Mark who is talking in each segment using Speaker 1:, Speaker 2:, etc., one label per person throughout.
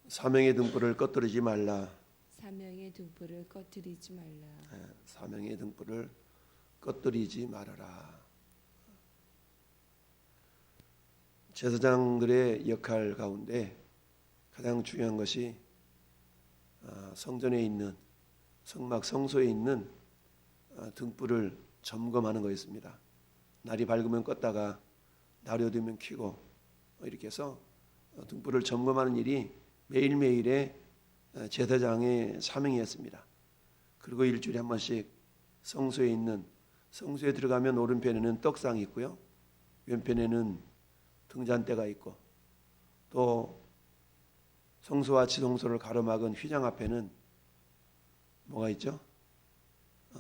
Speaker 1: 사명의 등불을 꺼뜨리지 말라.
Speaker 2: 사명의 등불을 꺼뜨리지 말라.
Speaker 1: 사명의 등불을 꺼뜨리지 말아라. 제사장들의 역할 가운데 가장 중요한 것이 성전에 있는 성막 성소에 있는 등불을 점검하는 거였습니다. 날이 밝으면 껐다가 날이 어두우면 켜고 이렇게 해서 등불을 점검하는 일이 매일매일의 제사장의 사명이었습니다. 그리고 일주일에 한 번씩 성소에 들어가면 오른편에는 떡상이 있고요, 왼편에는 등잔대가 있고, 또 성소와 지성소를 가로막은 휘장 앞에는 뭐가 있죠?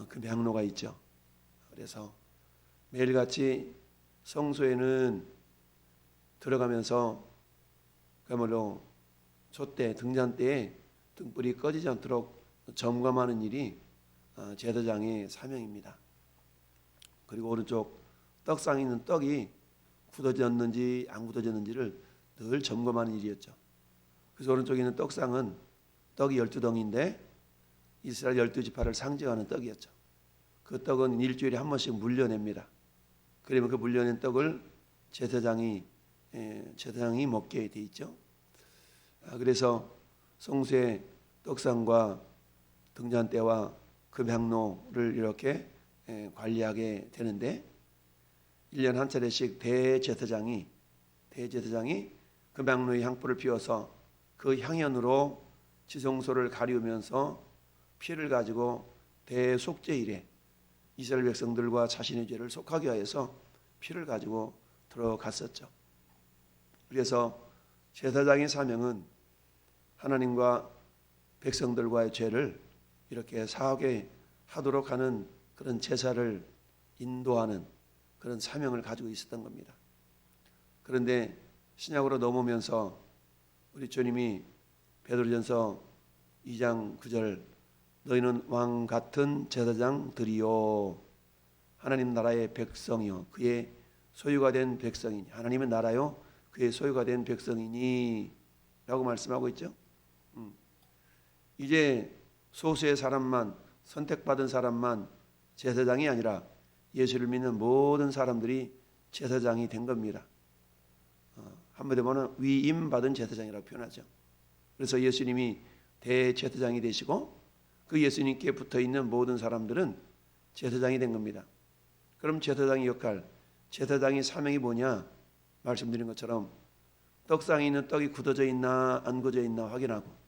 Speaker 1: 금향로가 있죠. 그래서 매일같이 성소에는 들어가면서 그야말로 촛대, 등잔대에 등불이 꺼지지 않도록 점검하는 일이 제사장의 사명입니다. 그리고 오른쪽 떡상에 있는 떡이 굳어졌는지 안 굳어졌는지를 늘 점검하는 일이었죠. 그래서 오른쪽에 있는 떡상은 떡이 12덩인데 이스라엘 12지파를 상징하는 떡이었죠. 그 떡은 일주일에 한 번씩 물려냅니다. 그러면 그 물려낸 떡을 제사장이 먹게 돼 있죠. 그래서 성소의 떡상과 등잔대와 금향로를 이렇게 관리하게 되는데, 1년 한 차례씩 대제사장이 금향로의 향불을 피워서 그 향연으로 지성소를 가리우면서 피를 가지고 대속죄일에 이스라엘 백성들과 자신의 죄를 속하게 하여서 피를 가지고 들어갔었죠. 그래서 제사장의 사명은 하나님과 백성들과의 죄를 이렇게 사하게 하도록 하는 그런 제사를 인도하는 그런 사명을 가지고 있었던 겁니다. 그런데 신약으로 넘어오면서 우리 주님이 베드로전서 2장 9절 너희는 왕 같은 제사장들이요 하나님 나라의 백성이요 그의 소유가 된 백성이니, 하나님의 나라요 그의 소유가 된 백성이니 라고 말씀하고 있죠. 이제 소수의 사람만, 선택받은 사람만 제사장이 아니라 예수를 믿는 모든 사람들이 제사장이 된 겁니다. 한마디로 보면 위임받은 제사장이라고 표현하죠. 그래서 예수님이 대제사장이 되시고 그 예수님께 붙어있는 모든 사람들은 제사장이 된 겁니다. 그럼 제사장의 역할, 제사장의 사명이 뭐냐? 말씀드린 것처럼 떡상에 있는 떡이 굳어져 있나 안 굳어져 있나 확인하고,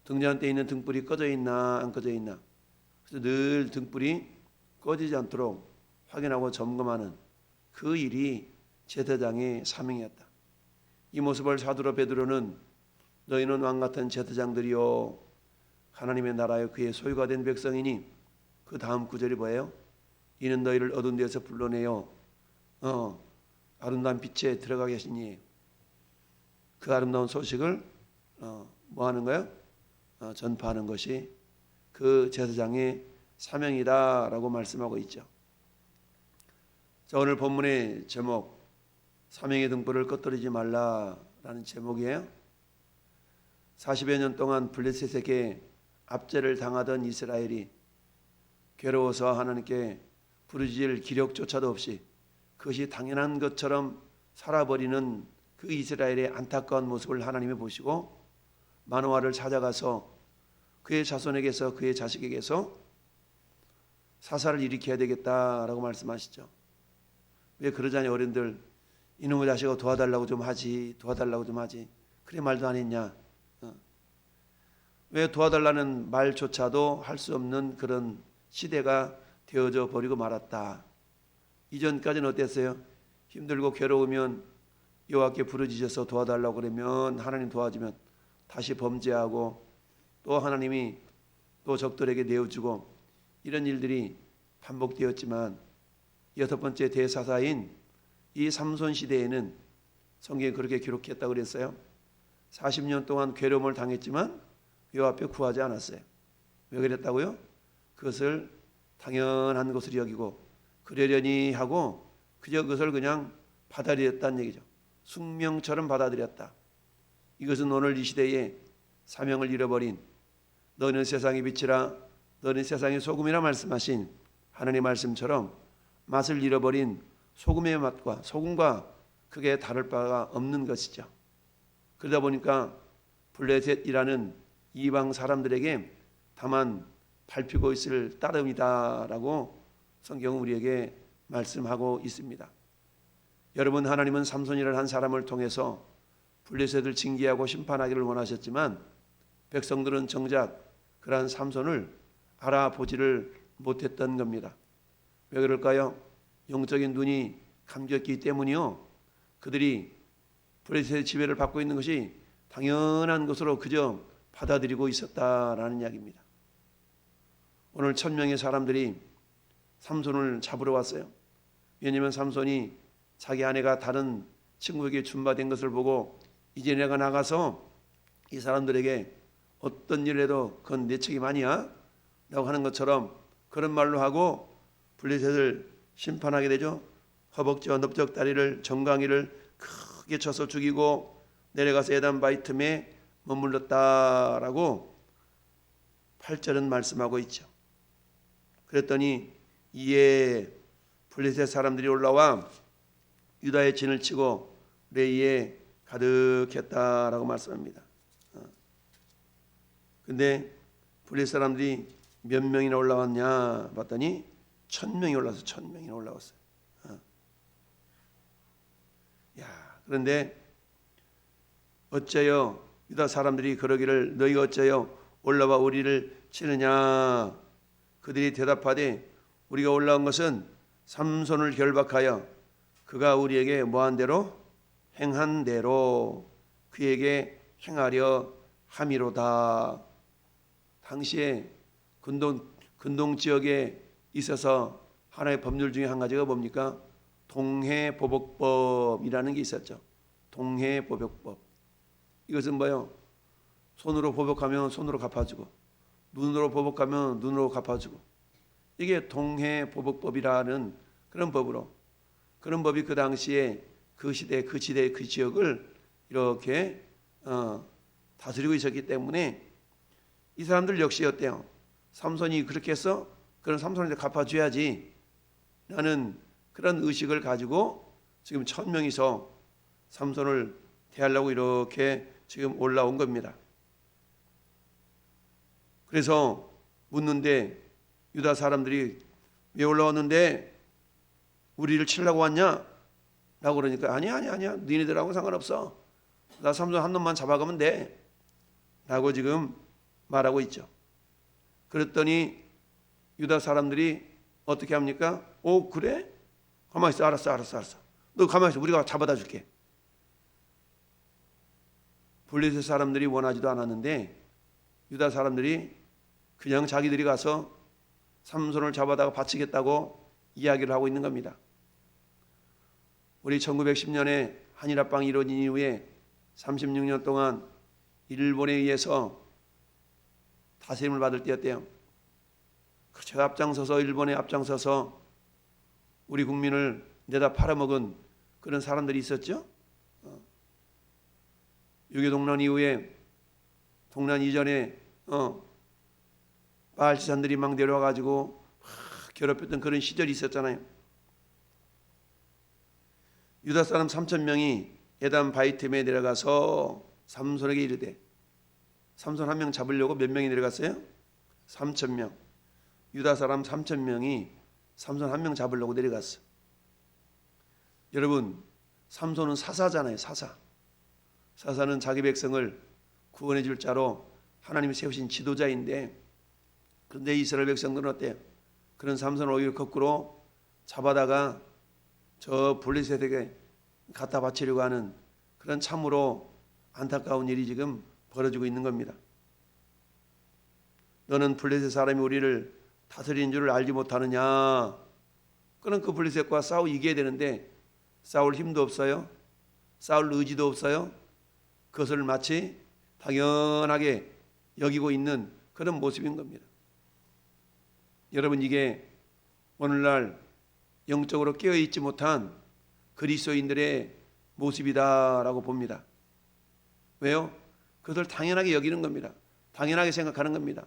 Speaker 1: 등잔대에 있는 등불이 꺼져 있나 안 꺼져 있나, 그래서 늘 등불이 꺼지지 않도록 확인하고 점검하는 그 일이 제사장의 사명이었다. 이 모습을 사도로 베드로는 너희는 왕같은 제사장들이요 하나님의 나라에 그의 소유가 된 백성이니, 그 다음 구절이 뭐예요? 이는 너희를 어두운 데서 불러내어 아름다운 빛에 들어가게 하시니, 그 아름다운 소식을 뭐 하는 거예요? 전파하는 것이 그 제사장의 사명이다라고 말씀하고 있죠. 자, 오늘 본문의 제목 사명의 등불을 꺼뜨리지 말라라는 제목이에요. 40여 년 동안 블레셋에게 압제를 당하던 이스라엘이 괴로워서 하나님께 부르짖을 기력조차도 없이 그것이 당연한 것처럼 살아버리는 그 이스라엘의 안타까운 모습을 하나님이 보시고 마노아를 찾아가서 그의 자손에게서 그의 자식에게서 사살을 일으켜야 되겠다라고 말씀하시죠. 왜 그러자니 어른들 이놈의 자식아 도와달라고 좀 하지, 도와달라고 좀 하지, 그래 말도 안 했냐. 왜 도와달라는 말조차도 할 수 없는 그런 시대가 되어져 버리고 말았다. 이전까지는 어땠어요? 힘들고 괴로우면 여호와께 부르짖어서 도와달라고 그러면 하나님 도와주면 다시 범죄하고 또 하나님이 또 적들에게 내어주고 이런 일들이 반복되었지만, 6번째 대사사인 이 삼손 시대에는 성경에 그렇게 기록했다고 그랬어요. 40년 동안 괴로움을 당했지만 여호와 앞에 구하지 않았어요. 왜 그랬다고요? 그것을 당연한 것으로 여기고 그러려니 하고 그저 그것을 그냥 받아들였다는 얘기죠. 숙명처럼 받아들였다. 이것은 오늘 이 시대에 사명을 잃어버린 너는 세상의 빛이라 너는 세상의 소금이라 말씀하신 하나님의 말씀처럼 맛을 잃어버린 소금의 맛과 소금과 크게 다를 바가 없는 것이죠. 그러다 보니까 블레셋이라는 이방 사람들에게 다만 밟히고 있을 따름이다라고 성경은 우리에게 말씀하고 있습니다. 여러분, 하나님은 삼손이라는 한 사람을 통해서 블레셋을 징계하고 심판하기를 원하셨지만 백성들은 정작 그러한 삼손을 알아보지를 못했던 겁니다. 왜 그럴까요? 영적인 눈이 감겼기 때문이요. 그들이 블레셋의 지배를 받고 있는 것이 당연한 것으로 그저 받아들이고 있었다라는 이야기입니다. 오늘 1000명의 사람들이 삼손을 잡으러 왔어요. 왜냐하면 삼손이 자기 아내가 다른 친구에게 준바된 것을 보고 이제 내가 나가서 이 사람들에게 어떤 일을 해도 그건 내 책임 아니야 라고 하는 것처럼 그런 말로 하고 블레셋을 심판하게 되죠. 허벅지와 넓적다리를 정강이를 크게 쳐서 죽이고 내려가서 에단 바위 틈에 머물렀다라고 8절은 말씀하고 있죠. 그랬더니 이에 블레셋 사람들이 올라와 유다의 진을 치고 레이에 가득했다라고 말씀합니다. 근데 블레셋 사람들이 몇 명이나 올라왔냐 봤더니 1000명이 올라와서 1000명이나 올라왔어요. 그런데 어째요 유다 사람들이 그러기를 너희가 어째요 올라와 우리를 치느냐. 그들이 대답하되 우리가 올라온 것은 삼손을 결박하여 그가 우리에게 뭐한 대로 행한 대로 그에게 행하려 함이로다. 당시에 근동 지역에 있어서 하나의 법률 중에 한 가지가 뭡니까? 동해보복법이라는 게 있었죠. 동해보복법. 이것은 뭐요? 손으로 보복하면 손으로 갚아주고 눈으로 보복하면 눈으로 갚아주고 이게 동해보복법이라는 그런 법으로 그런 법이 그 당시에 그 시대 그 지역을 이렇게 다스리고 있었기 때문에 이 사람들 역시 어때요? 삼손이 그렇게 해서 그런 삼손한테 갚아줘야지 라는 그런 의식을 가지고 지금 1000명이서 삼손을 대하려고 이렇게 지금 올라온 겁니다. 그래서 묻는데 유다 사람들이 왜 올라왔는데 우리를 치려고 왔냐? 라고 그러니까 아니야 너희들하고는 상관없어. 나 삼손 한 놈만 잡아가면 돼 라고 지금 말하고 있죠. 그랬더니 유다 사람들이 어떻게 합니까? 오 그래? 가만히 있어. 알았어. 너 가만히 있어. 우리가 잡아다 줄게. 블레셋 사람들이 원하지도 않았는데 유다 사람들이 그냥 자기들이 가서 삼손을 잡아다가 바치겠다고 이야기를 하고 있는 겁니다. 우리 1910년에 한일합방이 이루어진 이후에 36년 동안 일본에 의해서 다스림을 받을 때였대요. 제가 앞장서서 일본에 앞장서서 우리 국민을 내다 팔아먹은 그런 사람들이 있었죠. 6.25 동란 이후에 동란 이전에 바알치산들이 막 내려와가지고 괴롭혔던 그런 시절이 있었잖아요. 유다 사람 3000명이 에단 바이틈에 내려가서 삼손에게 이르되 삼손 한 명 잡으려고 몇 명이 내려갔어요? 3000명. 유다 사람 3000명이 삼손 한 명 잡으려고 내려갔어. 여러분 삼손은 사사잖아요. 사사는 자기 백성을 구원해 줄 자로 하나님이 세우신 지도자인데 그런데 이스라엘 백성들은 어때요? 그런 삼손을 오히려 거꾸로 잡아다가 저 블레셋에게 갖다 바치려고 하는 그런 참으로 안타까운 일이 지금 벌어지고 있는 겁니다. 너는 블레셋 사람이 우리를 다스리는 줄을 알지 못하느냐. 그럼 그 블레셋과 싸워 이겨야 되는데 싸울 힘도 없어요. 싸울 의지도 없어요. 그것을 마치 당연하게 여기고 있는 그런 모습인 겁니다. 여러분 이게 오늘날 영적으로 깨어있지 못한 그리스도인들의 모습이다라고 봅니다. 왜요? 그것을 당연하게 여기는 겁니다. 당연하게 생각하는 겁니다.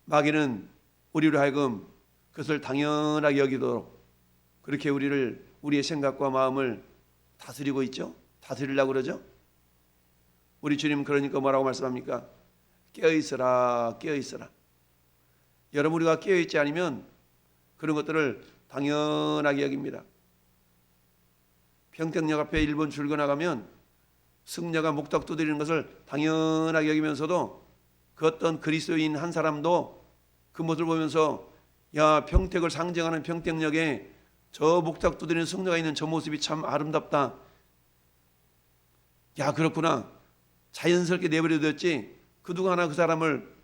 Speaker 1: 마귀는 우리로 하여금 그것을 당연하게 여기도록 그렇게 우리의 생각과 마음을 다스리고 있죠. 다스리려고 그러죠. 우리 주님 그러니까 뭐라고 말씀합니까? 깨어있어라, 깨어있어라. 여러분 우리가 깨어있지 않으면 그런 것들을 당연하게 여깁니다. 평택역 앞에 일본 줄 나가면 승려가 목탁 두드리는 것을 당연하게 여기면서도 그 어떤 그리스도인 한 사람도 그 모습을 보면서 야, 평택을 상징하는 평택역에 저 목탁 두드리는 승려가 있는 저 모습이 참 아름답다. 야, 그렇구나. 자연스럽게 내버려뒀지. 그 누구 하나 그 사람을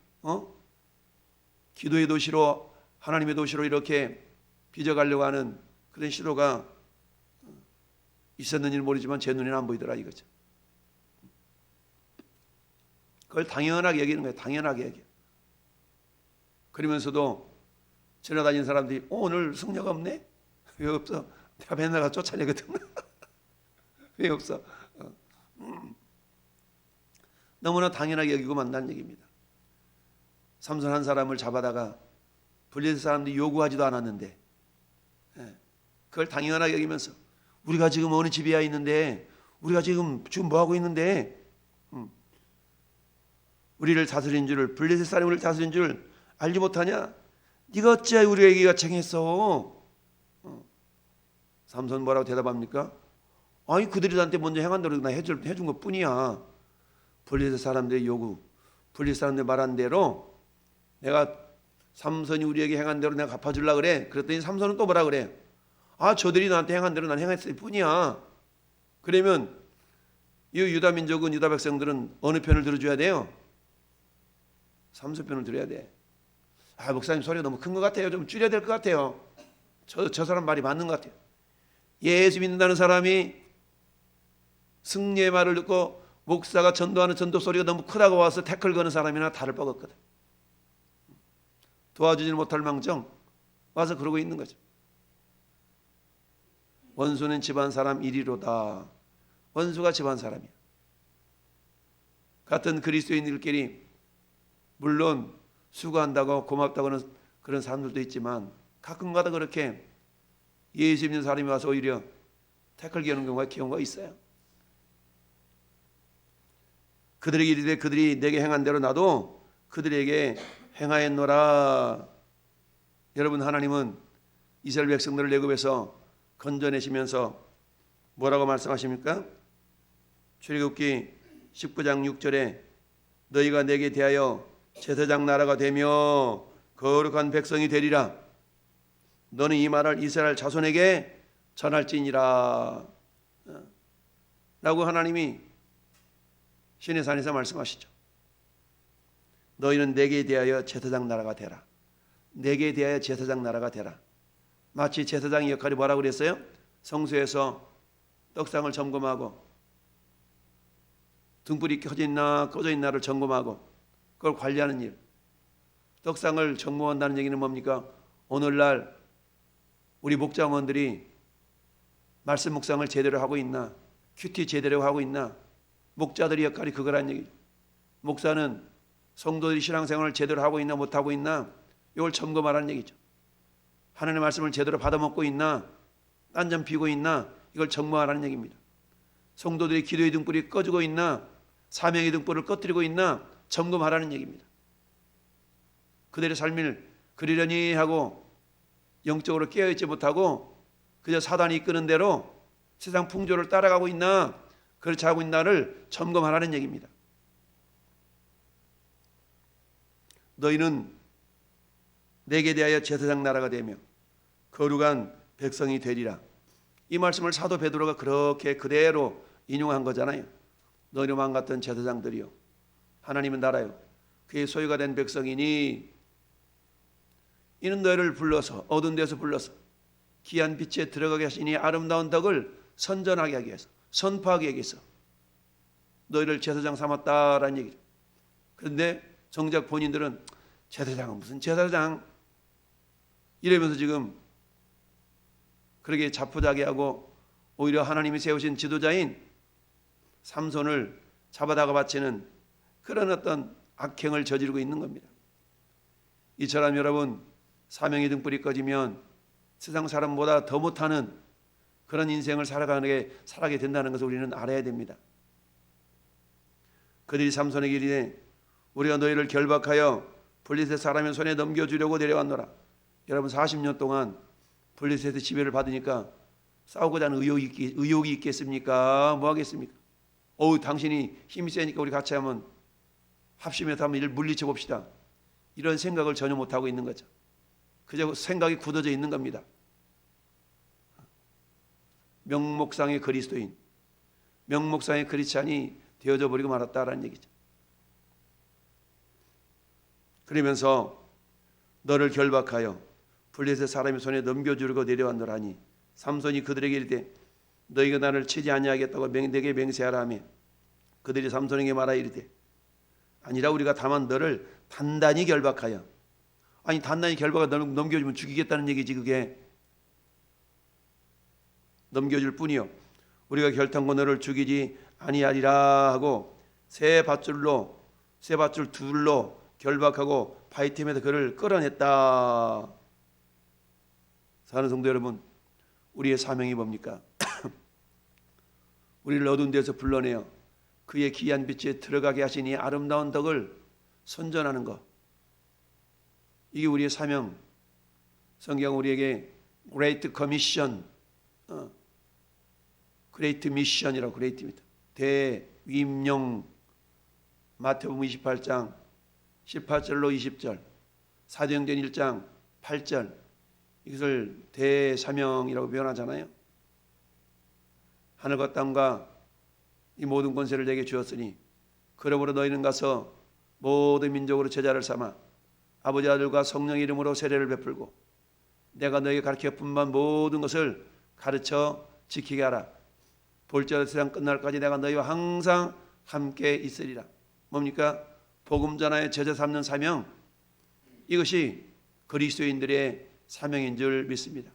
Speaker 1: 기도의 도시로, 하나님의 도시로 이렇게 빚어가려고 하는 그런 시도가 있었는지는 모르지만 제 눈에는 안 보이더라 이거죠. 그걸 당연하게 여기는 거예요. 당연하게 여겨. 그러면서도 지나다니는 사람들이 오늘 승려가 없네? 왜 없어? 내가 맨날 가서 쫓아내거든. 왜 없어? 너무나 당연하게 여기고 만다는 얘기입니다. 삼손 한 사람을 잡아다가 블레셋 사람들이 요구하지도 않았는데 그걸 당연하게 여기면서 우리가 지금 어느 집이야 있는데 우리가 지금 뭐 하고 있는데 우리를 다스린 줄 블레셋 사람이 우리를 다스린 줄 알지 못하냐? 네가 어찌 우리에게 청했어? 삼손 뭐라고 대답합니까? 아니 그들이 나한테 먼저 행한 대로 나 해준 것 뿐이야. 블레셋 사람들의 요구, 블레셋 사람들 말한 대로 내가 삼손이 우리에게 행한 대로 내가 갚아주려고 그래. 그랬더니 삼손은 또 뭐라 그래? 아 저들이 나한테 행한 대로 난 행했을 뿐이야. 그러면 이 유다 민족은 유다 백성들은 어느 편을 들어줘야 돼요? 삼손 편을 들어야 돼. 아 목사님 소리가 너무 큰 것 같아요. 좀 줄여야 될 것 같아요. 저 사람 말이 맞는 것 같아요. 예수 믿는다는 사람이 승리의 말을 듣고 목사가 전도하는 전도 소리가 너무 크다고 와서 태클 거는 사람이나 다를 바 없거든. 도와주지는 못할 망정 와서 그러고 있는 거죠. 원수는 집안 사람 이리로다. 원수가 집안 사람이야. 같은 그리스도인들끼리 물론 수고한다고 고맙다고 하는 그런 사람들도 있지만 가끔가다 그렇게 예수 믿는 사람이 와서 오히려 태클 기는 경우가 있어요. 그들에게 이르되 그들이 내게 행한 대로 나도 그들에게 행하였노라. 여러분 하나님은 이스라엘 백성들을 애굽에서 건져내시면서 뭐라고 말씀하십니까? 출애굽기 19장 6절에 너희가 내게 대하여 제사장 나라가 되며 거룩한 백성이 되리라. 너는 이 말을 이스라엘 자손에게 전할지니라. 라고 하나님이 시내산에서 말씀하시죠. 너희는 내게 대하여 제사장 나라가 되라. 내게 대하여 제사장 나라가 되라. 마치 제사장의 역할이 뭐라고 그랬어요? 성소에서 떡상을 점검하고 등불이 켜져 있나 꺼져 있나를 점검하고 그걸 관리하는 일. 떡상을 점검한다는 얘기는 뭡니까? 오늘날 우리 목장원들이 말씀 묵상을 제대로 하고 있나, 큐티 제대로 하고 있나, 목자들의 역할이 그거란 얘기죠. 목사는 성도들이 신앙생활을 제대로 하고 있나 못하고 있나 이걸 점검하라는 얘기죠. 하나님의 말씀을 제대로 받아먹고 있나 딴 점 피고 있나 이걸 점검하라는 얘기입니다. 성도들이 기도의 등불이 꺼지고 있나 사명의 등불을 꺼뜨리고 있나 점검하라는 얘기입니다. 그들의 삶을 그리려니 하고 영적으로 깨어있지 못하고 그저 사단이 이끄는 대로 세상 풍조를 따라가고 있나 그렇지 하고 있나를 점검하라는 얘기입니다. 너희는 내게 대하여 제사장 나라가 되며 거룩한 백성이 되리라. 이 말씀을 사도 베드로가 그렇게 그대로 인용한 거잖아요. 너희만 같은 제사장들이요 하나님의 나라요 그의 소유가 된 백성이니 이는 너희를 불러서 어두운 데서 불러서 귀한 빛에 들어가게 하시니 아름다운 덕을 선전하게 하기 위해서 선포하기 위해서 너희를 제사장 삼았다라는 얘기죠. 그런데 정작 본인들은 제사장은 무슨 제사장 이러면서 지금 그렇게 자포자기하고 오히려 하나님이 세우신 지도자인 삼손을 잡아다가 바치는 그런 어떤 악행을 저지르고 있는 겁니다. 이처럼 여러분 사명의 등불이 꺼지면 세상 사람보다 더 못하는 그런 인생을 살아가게 된다는 것을 우리는 알아야 됩니다. 그들이 삼손에게 이르되 우리가 너희를 결박하여 블레셋 사람의 손에 넘겨주려고 내려왔노라. 여러분 40년 동안 블레셋의 지배를 받으니까 싸우고자 하는 의욕이 있겠습니까? 뭐 하겠습니까? 당신이 힘이 세니까 우리 같이 하면 합심해서 한번 이를 물리쳐 봅시다. 이런 생각을 전혀 못하고 있는 거죠. 그저 생각이 굳어져 있는 겁니다. 명목상의 그리스도인, 명목상의 크리스찬이 되어져 버리고 말았다라는 얘기죠. 그러면서 너를 결박하여 블레셋 사람의 손에 넘겨주려고 내려왔노라니 삼손이 그들에게 이르되 너희가 나를 치지 아니하겠다고 내게 맹세하라 하며 그들이 삼손에게 말하여 이르되 아니라 우리가 다만 너를 단단히 결박하여 단단히 결박하여 너를 넘겨주면 죽이겠다는 얘기지. 그게 넘겨줄 뿐이요 우리가 결탄코 너를 죽이지 아니하리라 하고 새 밧줄 둘로 결박하고 바위틈에서 그를 끌어냈다. 사랑하는 성도 여러분, 우리의 사명이 뭡니까? 우리를 어두운 데서 불러내어 그의 귀한 빛에 들어가게 하신 이 아름다운 덕을 선전하는 것, 이게 우리의 사명. 성경 우리에게 Great Commission, Great Mission이라고 그레이트입니다. 대위임령, 마태복음 28장 18절로 20절, 사도행전 1장 8절, 이것을 대사명이라고 표현하잖아요. 하늘과 땅과 이 모든 권세를 내게 주었으니 그러므로 너희는 가서 모든 민족으로 제자를 삼아 아버지 아들과 성령의 이름으로 세례를 베풀고 내가 너희에게 가르쳐 분반 모든 것을 가르쳐 지키게 하라. 볼지어다 세상 끝날까지 내가 너희와 항상 함께 있으리라. 뭡니까? 복음 전하여 제자 삼는 사명, 이것이 그리스도인들의 사명인 줄 믿습니다.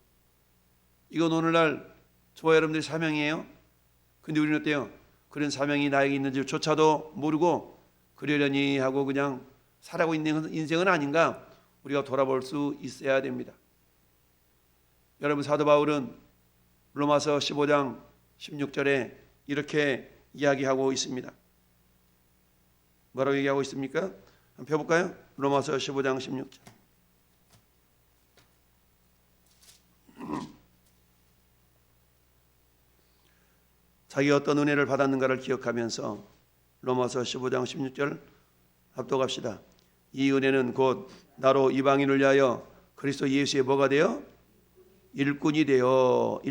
Speaker 1: 이건 오늘날 저와 여러분들의 사명이에요. 근데 우리는 어때요? 그런 사명이 나에게 있는 줄조차도 모르고 그러려니 하고 그냥 살아가고 있는 인생은 아닌가? 우리가 돌아볼 수 있어야 됩니다. 여러분 사도 바울은 로마서 15장 16절에 이렇게 이야기하고 있습니다. 뭐라고 얘기하고 있습니까? 한번 펴볼까요? 로마서 15장 16절. 자기가 어떤 은혜를 받았는가를 기억하면서 로마서 15장 16절 합독합시다. 이 은혜는 곧 나로 이방인을 위하여 그리스도 예수의 뭐가 되어? 일꾼이 되어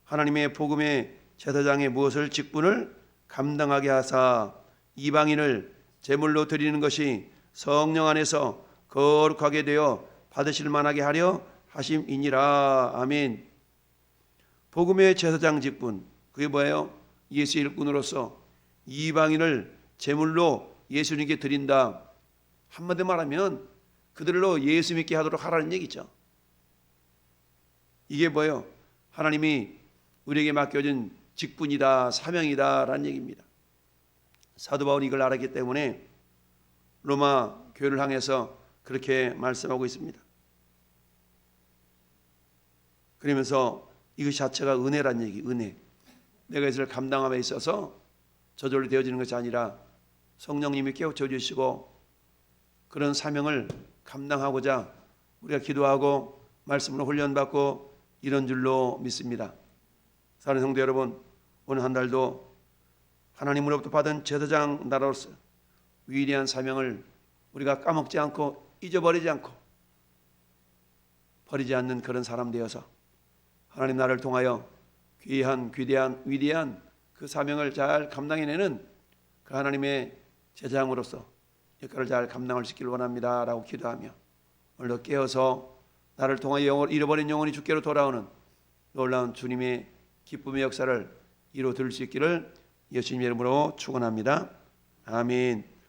Speaker 1: 하나님의 복음의 제사장의 무엇을 직분을 감당하게 하사 이방인을 제물로 드리는 것이 성령 안에서 거룩하게 되어 받으실 만하게 하려 하심이니라. 아멘. 복음의 제사장 직분, 그게 뭐예요? 예수 일꾼으로서 이방인을 제물로 예수님께 드린다. 한마디 말하면 그들로 예수 믿게 하도록 하라는 얘기죠. 이게 뭐예요? 하나님이 우리에게 맡겨진 직분이다, 사명이다 라는 얘기입니다. 사도 바울이 이걸 알았기 때문에 로마 교회를 향해서 그렇게 말씀하고 있습니다. 그러면서 이것 자체가 은혜란 얘기, 은혜. 내가 이것을 감당함에 있어서 저절로 되어지는 것이 아니라 성령님이 깨우쳐 주시고 그런 사명을 감당하고자 우리가 기도하고 말씀으로 훈련받고 이런 줄로 믿습니다. 사랑하는 성도 여러분, 오늘 한 달도 하나님으로부터 받은 제사장 나라로서 위대한 사명을 우리가 까먹지 않고 잊어버리지 않고 버리지 않는 그런 사람 되어서 하나님 나라를 통하여 귀한 귀대한 위대한 그 사명을 잘 감당해내는 그 하나님의 제사장으로서 역할을 잘 감당할 수 있기를 원합니다 라고 기도하며 오늘도 깨어서 나를 통하여 잃어버린 영혼이 주께로 돌아오는 놀라운 주님의 기쁨의 역사를 이루어 드릴 수 있기를 예수님의 이름으로 축원합니다. 아멘.